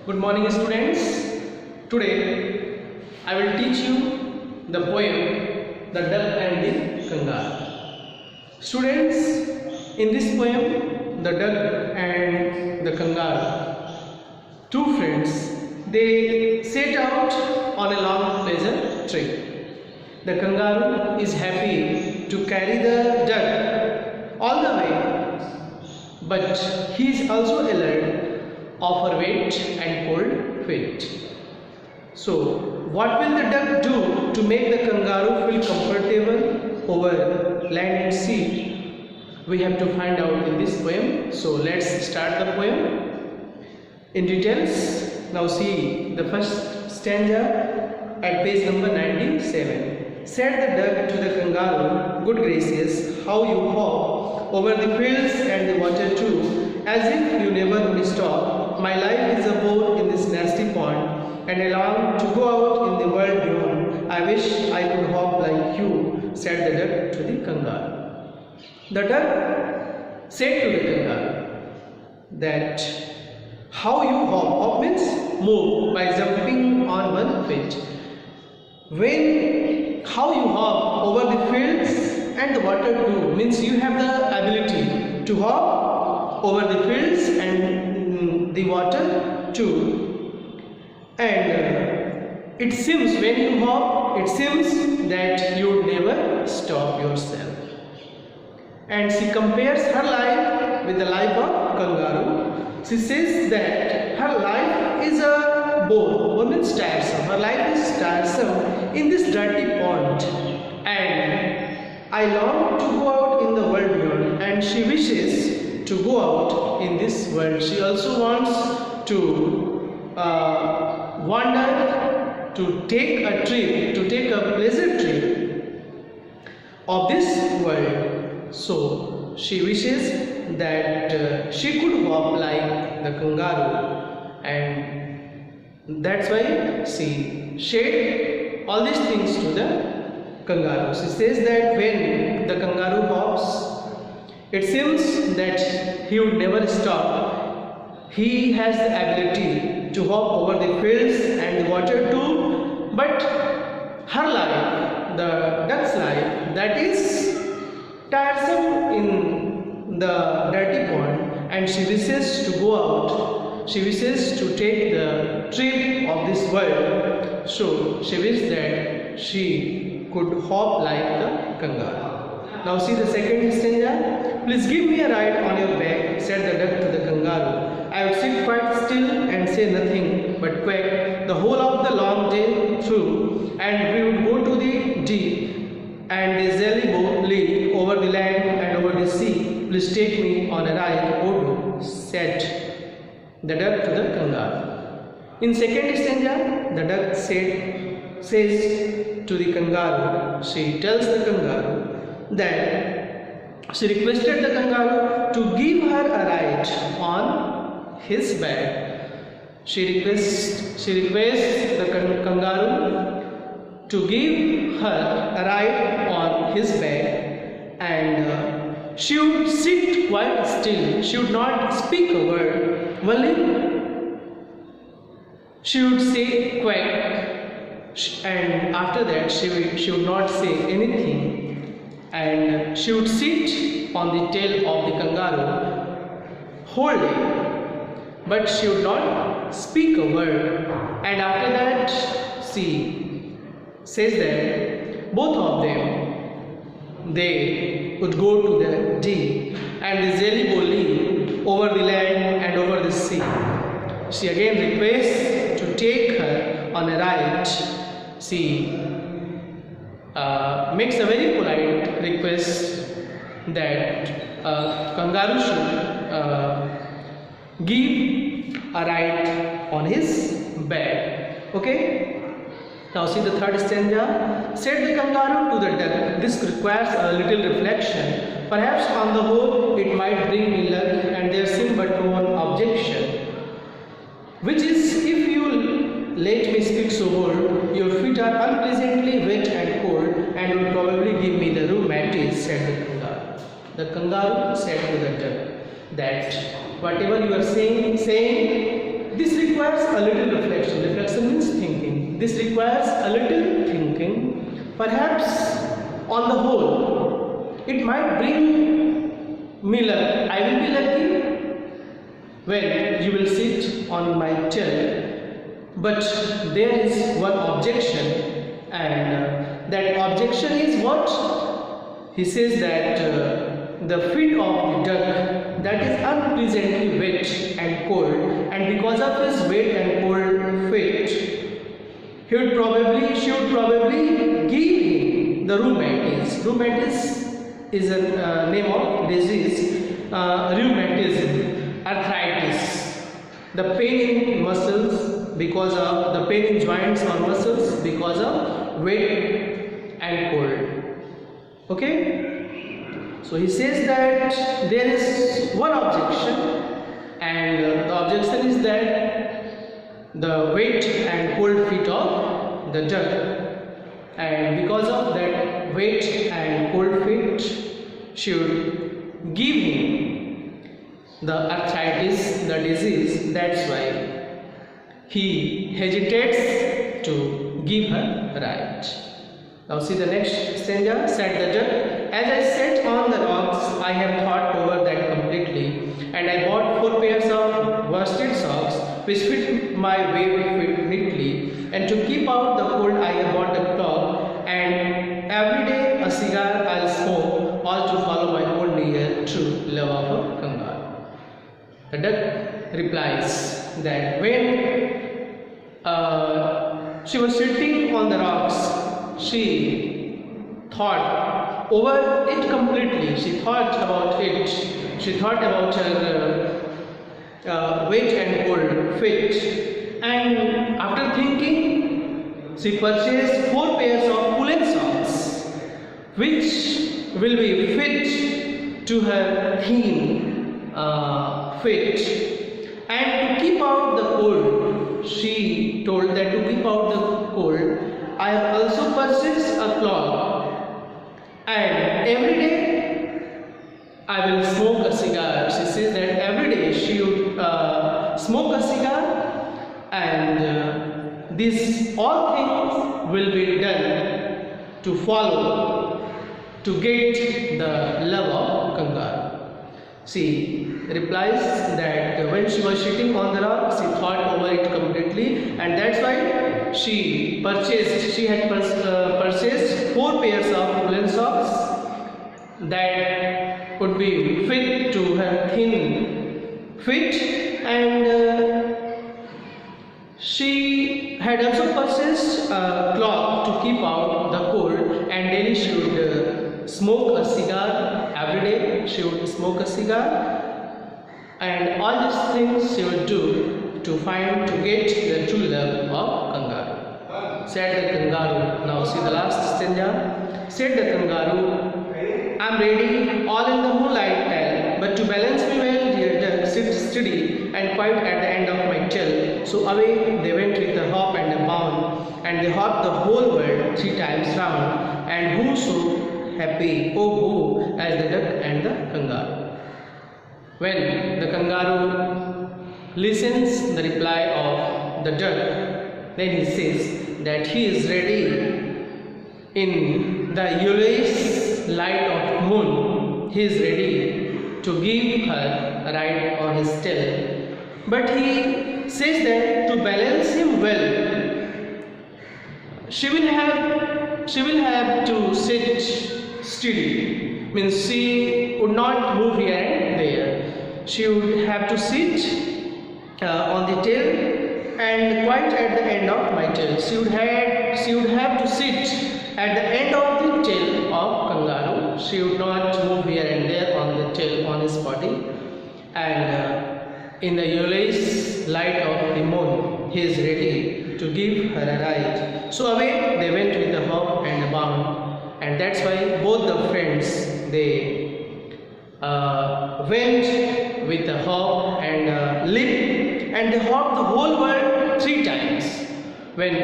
Good morning, students. Today I will teach you the poem The Duck and the Kangaroo. Students, in this poem, the duck and the kangaroo, two friends, they set out on a long pleasure trip. The kangaroo is happy to carry the duck all the way, but he is also alert of her weight and cold feet. So, what will the duck do to make the kangaroo feel comfortable over land and sea? We have to find out in this poem. So, let's start the poem in details. Now, see the first stanza at page number 97. Said the duck to the kangaroo, "Good gracious, how you hop over the fields and the water too, as if you never would stop. My life is a boat in this nasty pond, and I long to go out in the world beyond. I wish I could hop like you," said the duck to the kangaroo. The duck said to the kangaroo that how you hop. Hop means move by jumping on one foot. How you hop over the fields and the water too means you have the ability to hop over the fields and the water too. And it seems when you hop, it seems that you would never stop yourself. And she compares her life with the life of kangaroo. She says that her life is a bore, means tiresome. Her life is tiresome in this dirty pond, and I long to go out in the world beyond. And she wishes to go out in this world. She also wants to wander, to take a trip, to take a pleasure trip of this world. So she wishes that she could hop like the kangaroo, and that's why she said all these things to the kangaroo. She says that when the kangaroo hops, it seems that he would never stop. He has the ability to hop over the fields and the water too, but her life, the duck's life, that is tiresome in the dirty pond, and she wishes to go out. She wishes to take the trip of this world. So she wishes that she could hop like the kangaroo. Now see the second stanza. "Please give me a ride on your back," said the duck to the kangaroo. "I would sit quite still and say nothing but quack the whole of the long day through, and we would go to the deep and the jelly boat lead over the land and over the sea. Please take me on a ride, oh do," said the duck to the kangaroo. In second stanza, the duck says to the kangaroo, she tells the kangaroo that she requested the kangaroo to give her a ride on his back. She requests the kangaroo to give her a ride on his back, and she would sit quite still. She would not speak a word. Only she would say quack, and after that she would not say anything, and she would sit on the tail of the kangaroo whole day, but she would not speak a word. And after that she says that both of them, they would go to the deep and the jelly bowl lead over the land and over the sea. She again requests to take her on a ride. She makes a very polite request that kangaroo should give a ride on his back. Okay? Now see the third stanza. Said the kangaroo to the duck, "This requires a little reflection. Perhaps on the whole it might bring me luck, and there seems but one objection, which is if you let me speak so bold, your feet are unpleasantly wet and cold, and will probably give me the rheumatism," said the kangaroo. The kangaroo said to the duck that whatever you are saying, this requires a little reflection. Reflection means thinking. This requires a little thinking. Perhaps on the whole, it might bring me luck. I will be lucky when you will sit on my tail. But there is one objection, and that objection is what? He says that the feet of the duck that is unpleasantly wet and cold, and because of his wet and cold feet, she would probably give him the rheumatism. Rheumatism is a name of disease. Rheumatism, arthritis, the pain in muscles because of the pain in joints or muscles because of wet and cold. Okay. So he says that there is one objection, and the objection is that the wet and cold feet of the duck, and because of that wet and cold feet, should give him the arthritis, the disease. That's why he hesitates to give her right. Now see the next stanza. Said the duck, as I sat on the rocks, I have thought over that completely, and I bought 4 pairs of worsted socks which fit my weary feet neatly, and to keep out the cold I have bought a clock, and every day a cigar I'll smoke, all to follow my old dear true love of a kangaroo. The duck replies that when she was sitting on the rocks, she thought over it completely. She thought about it. She thought about her wet and cold feet, and after thinking, she purchased 4 pairs of woolen socks, which will be fit to her thin feet. And to keep out the cold, she told that to keep out the cold, I have also purchased a clock, and every day I will smoke a cigar. She says that every day she would smoke a cigar, and these all things will be done to follow, to get the love of kangaroo. She replies that when she was sitting on the rock, she thought over it completely, and that's why she had purchased 4 pairs of woolen socks that would be fit to her thin feet, and she had also purchased a clock to keep out the cold, and daily she would smoke a cigar. Every day she would smoke a cigar, and all these things she would do to get the true love of kangaroo. Said the kangaroo. Now see the last stanza. Said the kangaroo, I'm ready, all in the moonlight tell, but to balance me well, dear duck, sit steady and quiet at the end of my tail. So away they went with a hop and a bound, and they hopped the whole world 3 times round, and who so happy, oh who, as the duck and the kangaroo. When the kangaroo listens the reply of the duck, then he says that he is ready in the yellowish light of moon. He is ready to give her a ride on his tail, but he says that to balance him well, she will have to sit steady. Means she would not move here and there. She would have to sit on the tail and quite at the end of my tail. She would have to sit at the end of the tail of kangaroo. She would not move here and there on the tail on his body. And in the yellowish light of the moon, he is ready to give her a ride. So away they went with a hop and a bound, and that's why both the friends they went with a hop and a leap, and they hopped the whole world 3 times. When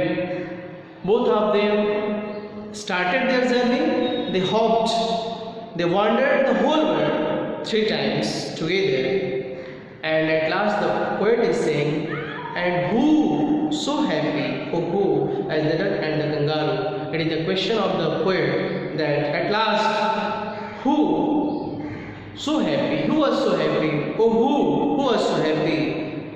both of them started their journey, they hopped, they wandered the whole world 3 times together, and at last the poet is saying And who so happy? Oh, who as the duck and the kangaroo. It is the question of the poet that at last who so happy? Who was so happy? Oh, who was so happy?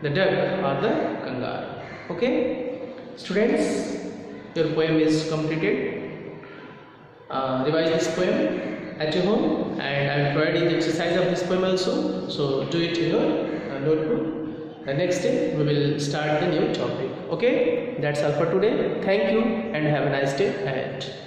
The duck or the kangaroo. Okay, students, your poem is completed. Revise this poem at your home, and I will provide you the exercise of this poem also. So do it in your notebook. The next day we will start the new topic. Okay, that's all for today. Thank you and have a nice day ahead.